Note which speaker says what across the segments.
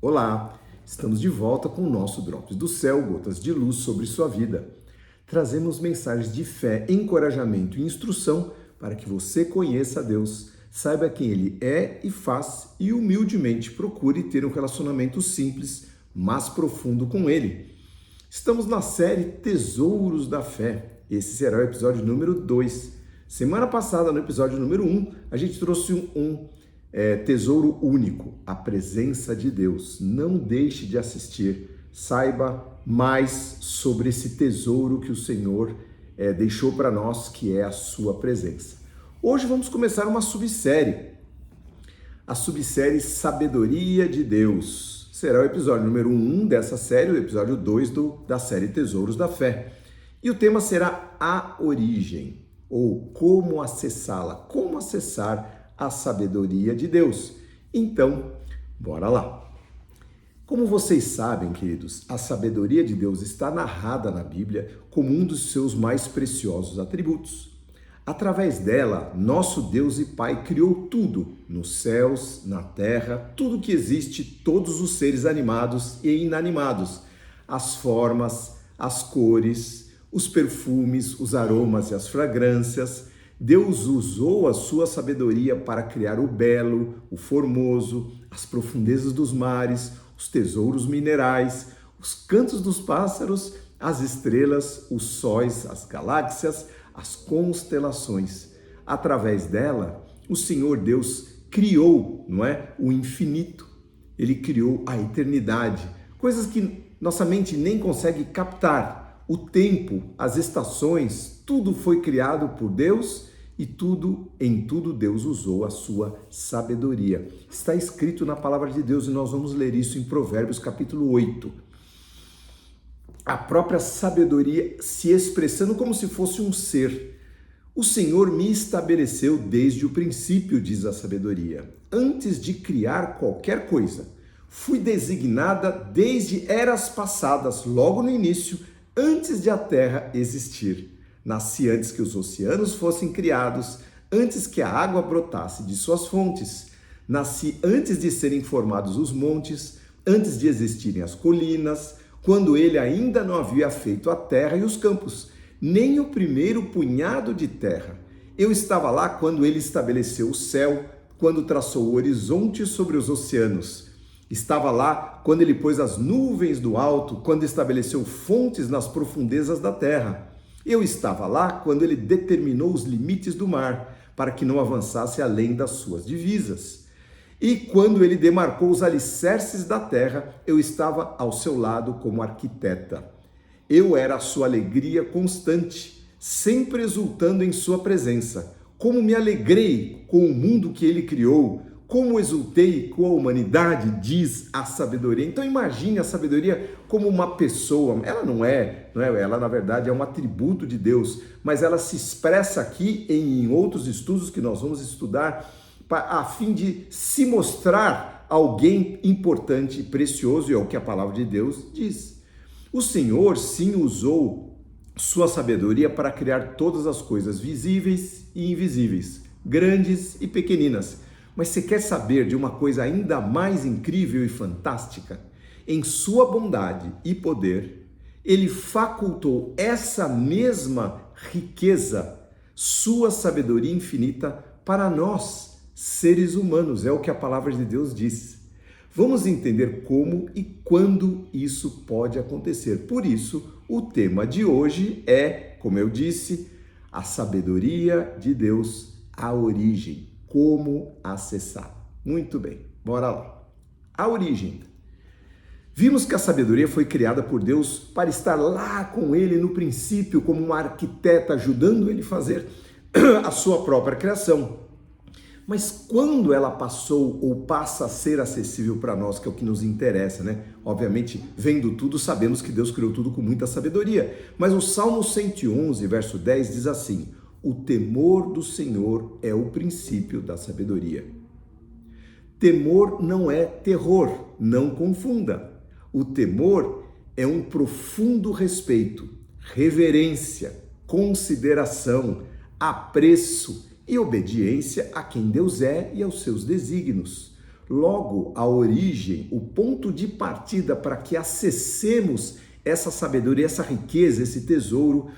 Speaker 1: Olá, estamos de volta com o nosso Drops do Céu, gotas de luz sobre sua vida. Trazemos mensagens de fé, encorajamento e instrução para que você conheça a Deus, saiba quem Ele é e faz e humildemente procure ter um relacionamento simples, mas profundo com Ele. Estamos na série Tesouros da Fé. Esse será o episódio número 2. Semana passada, no episódio número 1, a gente trouxe um tesouro único, a presença de Deus. Não deixe de assistir, saiba mais sobre esse tesouro que o Senhor deixou para nós, que é a sua presença. Hoje vamos começar uma subsérie, a subsérie Sabedoria de Deus. Será o episódio número 1 dessa série, o episódio 2 da série Tesouros da Fé. E o tema será a origem, ou como acessá-la, como acessar a sabedoria de Deus. Então, bora lá. Como vocês sabem, queridos, a sabedoria de Deus está narrada na Bíblia como um dos seus mais preciosos atributos. Através dela, nosso Deus e Pai criou tudo, nos céus, na terra, tudo que existe, todos os seres animados e inanimados, as formas, as cores, os perfumes, os aromas e as fragrâncias. Deus usou a sua sabedoria para criar o belo, o formoso, as profundezas dos mares, os tesouros minerais, os cantos dos pássaros, as estrelas, os sóis, as galáxias, as constelações. Através dela, o Senhor Deus criou, o infinito. Ele criou a eternidade, coisas que nossa mente nem consegue captar. O tempo, as estações, tudo foi criado por Deus e em tudo Deus usou a sua sabedoria. Está escrito na palavra de Deus e nós vamos ler isso em Provérbios capítulo 8. A própria sabedoria se expressando como se fosse um ser. O Senhor me estabeleceu desde o princípio, diz a sabedoria. Antes de criar qualquer coisa, fui designada desde eras passadas, logo no início, antes de a terra existir. Nasci antes que os oceanos fossem criados, antes que a água brotasse de suas fontes. Nasci antes de serem formados os montes, antes de existirem as colinas, quando ele ainda não havia feito a terra e os campos, nem o primeiro punhado de terra. Eu estava lá quando ele estabeleceu o céu, quando traçou o horizonte sobre os oceanos. Estava lá quando ele pôs as nuvens do alto, quando estabeleceu fontes nas profundezas da terra. Eu estava lá quando ele determinou os limites do mar, para que não avançasse além das suas divisas. E quando ele demarcou os alicerces da terra, eu estava ao seu lado como arquiteta. Eu era a sua alegria constante, sempre exultando em sua presença. Como me alegrei com o mundo que ele criou, como exultei com a humanidade, diz a sabedoria. Então imagine a sabedoria como uma pessoa. Ela não é, ela na verdade é um atributo de Deus, mas ela se expressa aqui em outros estudos que nós vamos estudar, a fim de se mostrar alguém importante e precioso, e é o que a palavra de Deus diz. O Senhor sim usou sua sabedoria para criar todas as coisas visíveis e invisíveis, grandes e pequeninas. Mas você quer saber de uma coisa ainda mais incrível e fantástica? Em sua bondade e poder, ele facultou essa mesma riqueza, sua sabedoria infinita, para nós, seres humanos. É o que a palavra de Deus diz. Vamos entender como e quando isso pode acontecer. Por isso, o tema de hoje é, como eu disse, a sabedoria de Deus, a origem. Como acessar? Muito bem, bora lá. A origem. Vimos que a sabedoria foi criada por Deus para estar lá com ele no princípio, como uma arquiteta, ajudando ele a fazer a sua própria criação. Mas quando ela passou ou passa a ser acessível para nós, que é o que nos interessa, Obviamente, vendo tudo, sabemos que Deus criou tudo com muita sabedoria. Mas o Salmo 111, verso 10 diz assim: o temor do Senhor é o princípio da sabedoria. Temor não é terror, não confunda. O temor é um profundo respeito, reverência, consideração, apreço e obediência a quem Deus é e aos seus desígnios. Logo, a origem, o ponto de partida para que acessemos essa sabedoria, essa riqueza, esse tesouro,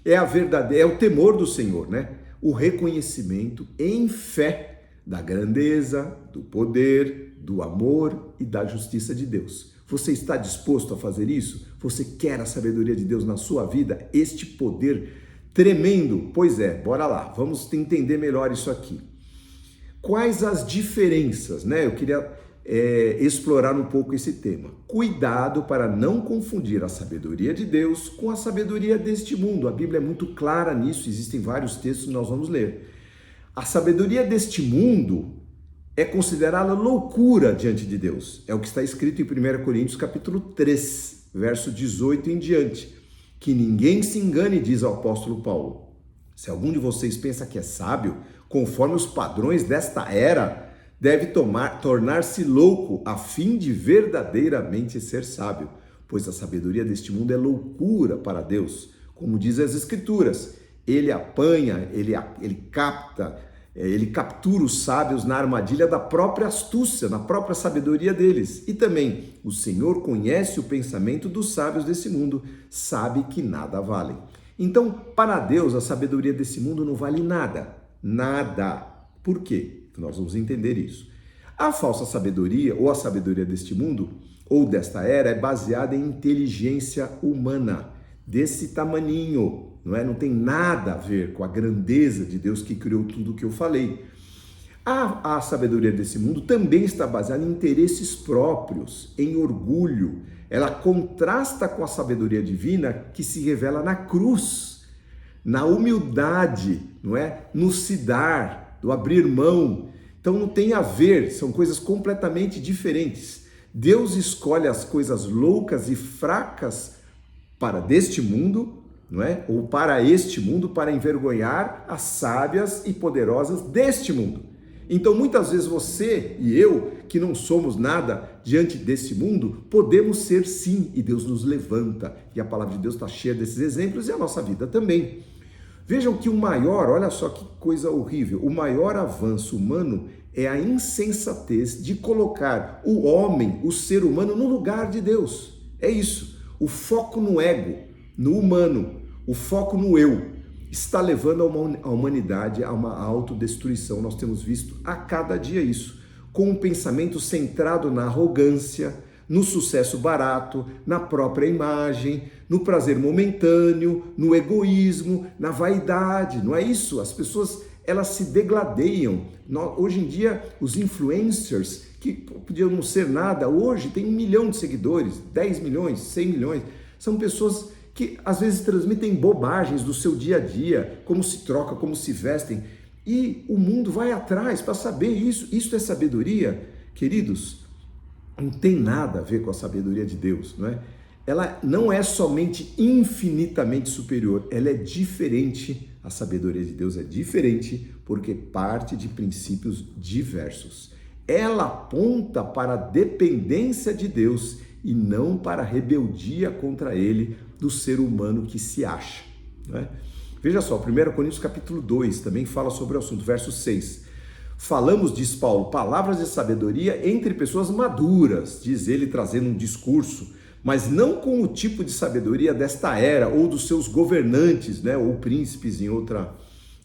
Speaker 1: é o temor do Senhor, né? O reconhecimento em fé da grandeza, do poder, do amor e da justiça de Deus. Você está disposto a fazer isso? Você quer a sabedoria de Deus na sua vida? Este poder tremendo? Pois é, bora lá, vamos entender melhor isso aqui. Quais as diferenças, né? Eu queria explorar um pouco esse tema. Cuidado para não confundir a sabedoria de Deus com a sabedoria deste mundo. A Bíblia é muito clara nisso, existem vários textos que nós vamos ler. A sabedoria deste mundo é considerada loucura diante de Deus. É o que está escrito em 1 Coríntios capítulo 3, verso 18 em diante. Que ninguém se engane, diz o apóstolo Paulo. Se algum de vocês pensa que é sábio, conforme os padrões desta era, deve tornar-se louco a fim de verdadeiramente ser sábio, pois a sabedoria deste mundo é loucura para Deus. Como diz as Escrituras, ele apanha, ele captura os sábios na armadilha da própria astúcia, na própria sabedoria deles. E também, o Senhor conhece o pensamento dos sábios desse mundo, sabe que nada valem. Então, para Deus, a sabedoria desse mundo não vale nada. Nada. Por quê? Nós vamos entender isso. A falsa sabedoria, ou a sabedoria deste mundo, ou desta era, é baseada em inteligência humana, desse tamaninho, não é? Não tem nada a ver com a grandeza de Deus que criou tudo o que eu falei. A sabedoria desse mundo também está baseada em interesses próprios, em orgulho. Ela contrasta com a sabedoria divina que se revela na cruz, na humildade, não é? No se dar, do abrir mão. Então não tem a ver, são coisas completamente diferentes. Deus escolhe as coisas loucas e fracas para deste mundo, não é? Ou para este mundo, para envergonhar as sábias e poderosas deste mundo. Então muitas vezes você e eu, que não somos nada diante desse mundo, podemos ser sim, e Deus nos levanta. E a palavra de Deus está cheia desses exemplos e a nossa vida também. Vejam que olha só que coisa horrível, o maior avanço humano é a insensatez de colocar o homem, o ser humano, no lugar de Deus. É isso, o foco no ego, no humano, o foco no eu, está levando a humanidade a uma autodestruição. Nós temos visto a cada dia isso, com um pensamento centrado na arrogância, no sucesso barato, na própria imagem, no prazer momentâneo, no egoísmo, na vaidade, não é isso? As pessoas, elas se degladeiam. Hoje em dia, os influencers, que podiam não ser nada, hoje tem 1 milhão de seguidores, 10 milhões, 100 milhões, são pessoas que às vezes transmitem bobagens do seu dia a dia, como se troca, como se vestem, e o mundo vai atrás para saber isso. Isso é sabedoria, queridos? Não tem nada a ver com a sabedoria de Deus, não é? Ela não é somente infinitamente superior, ela é diferente. A sabedoria de Deus é diferente porque parte de princípios diversos. Ela aponta para a dependência de Deus e não para a rebeldia contra ele do ser humano que se acha, não é? Veja só, 1 Coríntios capítulo 2 também fala sobre o assunto, verso 6. Falamos, diz Paulo, palavras de sabedoria entre pessoas maduras, diz ele trazendo um discurso, mas não com o tipo de sabedoria desta era ou dos seus governantes, né, ou príncipes em outra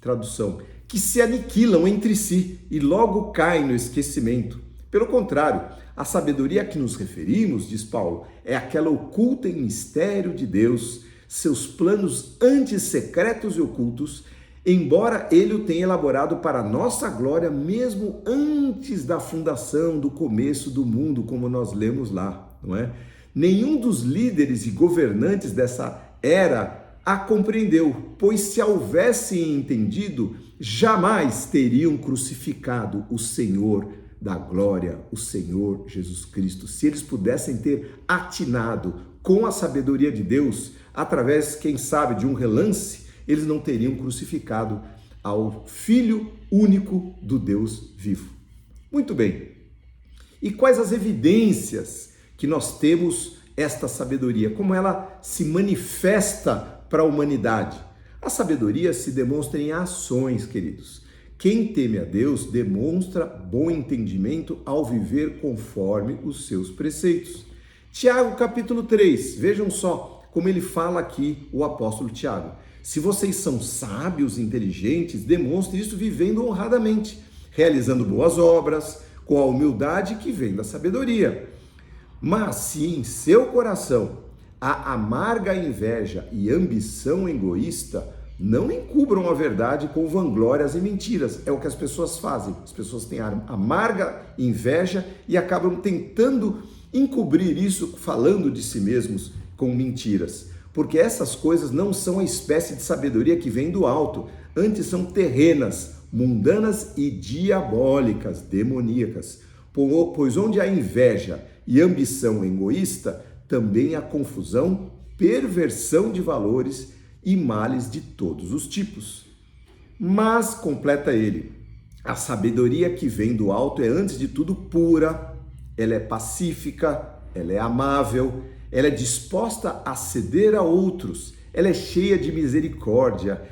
Speaker 1: tradução, que se aniquilam entre si e logo caem no esquecimento. Pelo contrário, a sabedoria a que nos referimos, diz Paulo, é aquela oculta em mistério de Deus, seus planos antes secretos e ocultos, embora ele o tenha elaborado para a nossa glória mesmo antes da fundação, do começo do mundo, como nós lemos lá, não é? Nenhum dos líderes e governantes dessa era a compreendeu, pois se a houvessem entendido, jamais teriam crucificado o Senhor da glória, o Senhor Jesus Cristo. Se eles pudessem ter atinado com a sabedoria de Deus, através, quem sabe, de um relance, eles não teriam crucificado ao Filho único do Deus vivo. Muito bem. E quais as evidências que nós temos esta sabedoria? Como ela se manifesta para a humanidade? A sabedoria se demonstra em ações, queridos. Quem teme a Deus demonstra bom entendimento ao viver conforme os seus preceitos. Tiago capítulo 3, vejam só como ele fala aqui, o apóstolo Tiago. Se vocês são sábios e inteligentes, demonstrem isso vivendo honradamente, realizando boas obras, com a humildade que vem da sabedoria. Mas se em seu coração há amarga inveja e ambição egoísta, não encubram a verdade com vanglórias e mentiras. É o que as pessoas fazem. As pessoas têm amarga inveja e acabam tentando encobrir isso falando de si mesmos com mentiras. Porque essas coisas não são a espécie de sabedoria que vem do alto, antes são terrenas, mundanas e diabólicas, demoníacas. Pois onde há inveja e ambição egoísta, também há confusão, perversão de valores e males de todos os tipos. Mas, completa ele, a sabedoria que vem do alto é antes de tudo pura, ela é pacífica, ela é amável, ela é disposta a ceder a outros, ela é cheia de misericórdia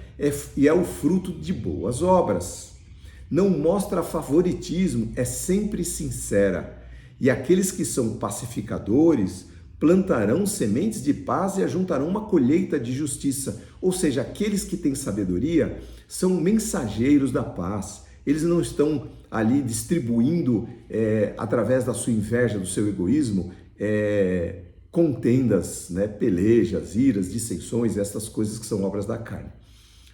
Speaker 1: e é o fruto de boas obras. Não mostra favoritismo, é sempre sincera. E aqueles que são pacificadores plantarão sementes de paz e ajuntarão uma colheita de justiça. Ou seja, aqueles que têm sabedoria são mensageiros da paz. Eles não estão ali distribuindo, através da sua inveja, do seu egoísmo, contendas, pelejas, iras, dissensões, essas coisas que são obras da carne.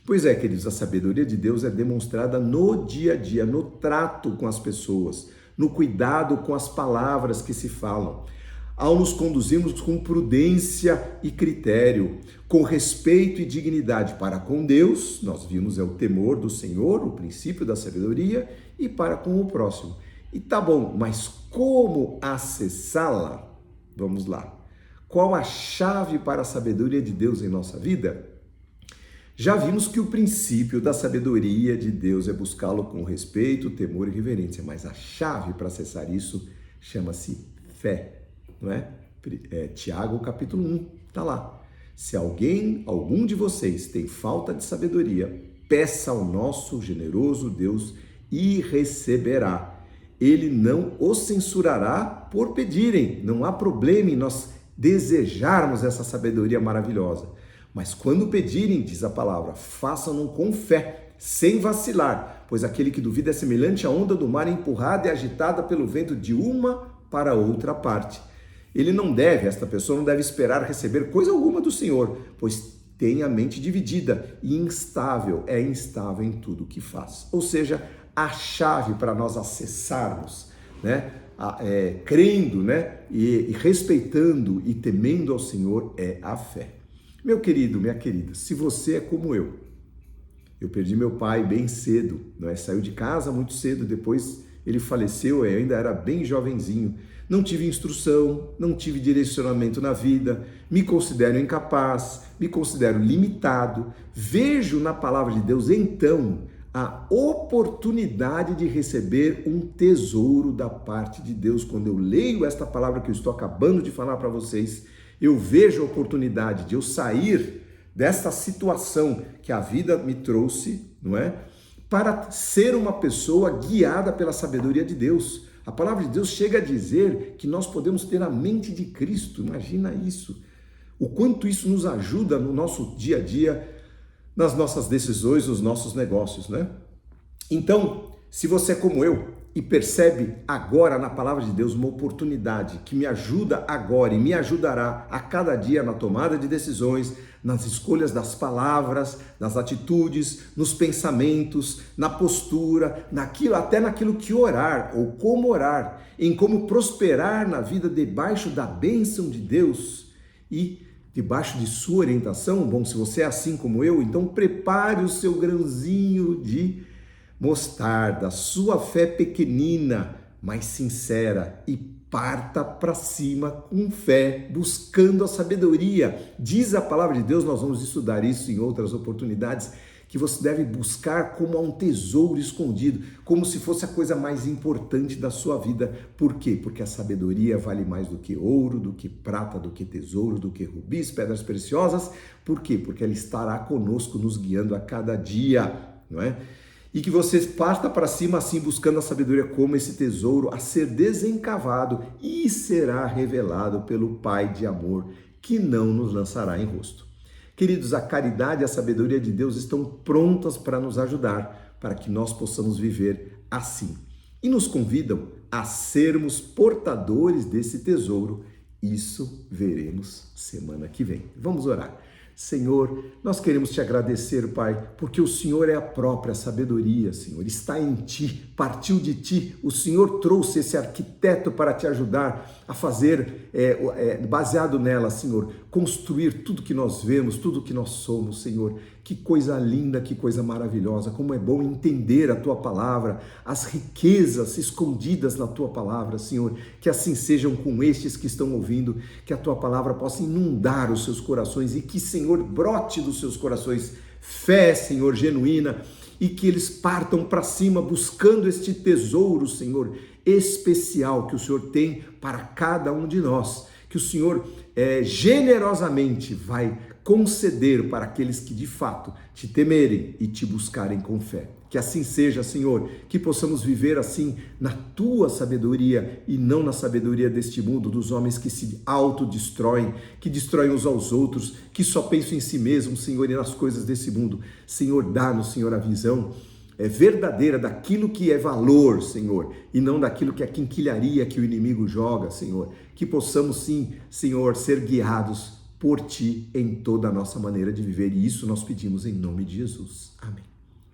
Speaker 1: Pois é, queridos, a sabedoria de Deus é demonstrada no dia a dia, no trato com as pessoas, no cuidado com as palavras que se falam, ao nos conduzirmos com prudência e critério, com respeito e dignidade para com Deus, nós vimos é o temor do Senhor, o princípio da sabedoria, e para com o próximo. E tá bom, mas como acessá-la? Vamos lá. Qual a chave para a sabedoria de Deus em nossa vida? Já vimos que o princípio da sabedoria de Deus é buscá-lo com respeito, temor e reverência, mas a chave para acessar isso chama-se fé, não é? Tiago capítulo 1, tá lá. Se algum de vocês tem falta de sabedoria, peça ao nosso generoso Deus e receberá. Ele não os censurará por pedirem, não há problema em nós desejarmos essa sabedoria maravilhosa. Mas quando pedirem, diz a palavra, façam-no com fé, sem vacilar, pois aquele que duvida é semelhante à onda do mar empurrada e agitada pelo vento de uma para outra parte. Esta pessoa não deve esperar receber coisa alguma do Senhor, pois tem a mente dividida e é instável em tudo o que faz. Ou seja, a chave para nós acessarmos, crendo, e respeitando e temendo ao Senhor é a fé. Meu querido, minha querida, se você é como eu perdi meu pai bem cedo, saiu de casa muito cedo, depois ele faleceu, eu ainda era bem jovenzinho, não tive instrução, não tive direcionamento na vida, me considero incapaz, me considero limitado, vejo na palavra de Deus, então, a oportunidade de receber um tesouro da parte de Deus. Quando eu leio esta palavra que eu estou acabando de falar para vocês, eu vejo a oportunidade de eu sair desta situação que a vida me trouxe, para ser uma pessoa guiada pela sabedoria de Deus. A palavra de Deus chega a dizer que nós podemos ter a mente de Cristo. Imagina isso. O quanto isso nos ajuda no nosso dia a dia, nas nossas decisões, nos nossos negócios, Então, se você é como eu e percebe agora na palavra de Deus uma oportunidade que me ajuda agora e me ajudará a cada dia na tomada de decisões, nas escolhas das palavras, nas atitudes, nos pensamentos, na postura, até naquilo que orar ou como orar, em como prosperar na vida debaixo da bênção de Deus e debaixo de sua orientação. Bom, se você é assim como eu, então prepare o seu grãozinho de mostarda, sua fé pequenina, mas sincera, e parta para cima com fé, buscando a sabedoria. Diz a palavra de Deus, nós vamos estudar isso em outras oportunidades, que você deve buscar como um tesouro escondido, como se fosse a coisa mais importante da sua vida. Por quê? Porque a sabedoria vale mais do que ouro, do que prata, do que tesouro, do que rubis, pedras preciosas. Por quê? Porque ela estará conosco, nos guiando a cada dia, E que você parta para cima assim, buscando a sabedoria como esse tesouro a ser desencavado e será revelado pelo Pai de amor, que não nos lançará em rosto. Queridos, a caridade e a sabedoria de Deus estão prontas para nos ajudar, para que nós possamos viver assim. E nos convidam a sermos portadores desse tesouro. Isso veremos semana que vem. Vamos orar. Senhor, nós queremos te agradecer, Pai, porque o Senhor é a própria sabedoria, Senhor, está em ti, partiu de ti, o Senhor trouxe esse arquiteto para te ajudar a fazer, baseado nela, Senhor, construir tudo que nós vemos, tudo que nós somos, Senhor. Que coisa linda, que coisa maravilhosa, como é bom entender a Tua palavra, as riquezas escondidas na Tua palavra, Senhor, que assim sejam com estes que estão ouvindo, que a Tua palavra possa inundar os seus corações e que, Senhor, brote dos seus corações fé, Senhor, genuína, e que eles partam para cima buscando este tesouro, Senhor, especial que o Senhor tem para cada um de nós, que o Senhor generosamente vai conceder para aqueles que de fato te temerem e te buscarem com fé. Que assim seja, Senhor, que possamos viver assim na tua sabedoria e não na sabedoria deste mundo, dos homens que se autodestroem, que destroem uns aos outros, que só pensam em si mesmos, Senhor, e nas coisas desse mundo. Senhor, dá-nos, Senhor, a visão verdadeira daquilo que é valor, Senhor, e não daquilo que é quinquilharia que o inimigo joga, Senhor. Que possamos sim, Senhor, ser guiados por Ti em toda a nossa maneira de viver, e isso nós pedimos em nome de Jesus. Amém.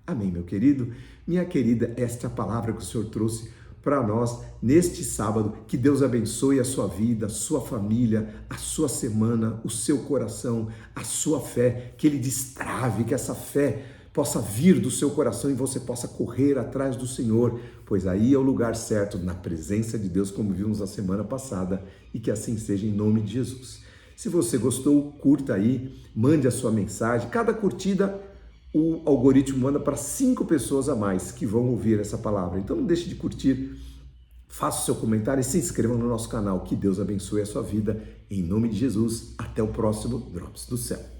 Speaker 1: Amém, meu querido, minha querida, esta é a palavra que o Senhor trouxe para nós neste sábado. Que Deus abençoe a sua vida, a sua família, a sua semana, o seu coração, a sua fé, que Ele destrave, que essa fé possa vir do seu coração e você possa correr atrás do Senhor, pois aí é o lugar certo, na presença de Deus, como vimos na semana passada, e que assim seja em nome de Jesus. Se você gostou, curta aí, mande a sua mensagem. Cada curtida, o algoritmo manda para 5 pessoas a mais que vão ouvir essa palavra. Então não deixe de curtir, faça o seu comentário e se inscreva no nosso canal. Que Deus abençoe a sua vida. Em nome de Jesus, até o próximo Drops do Céu.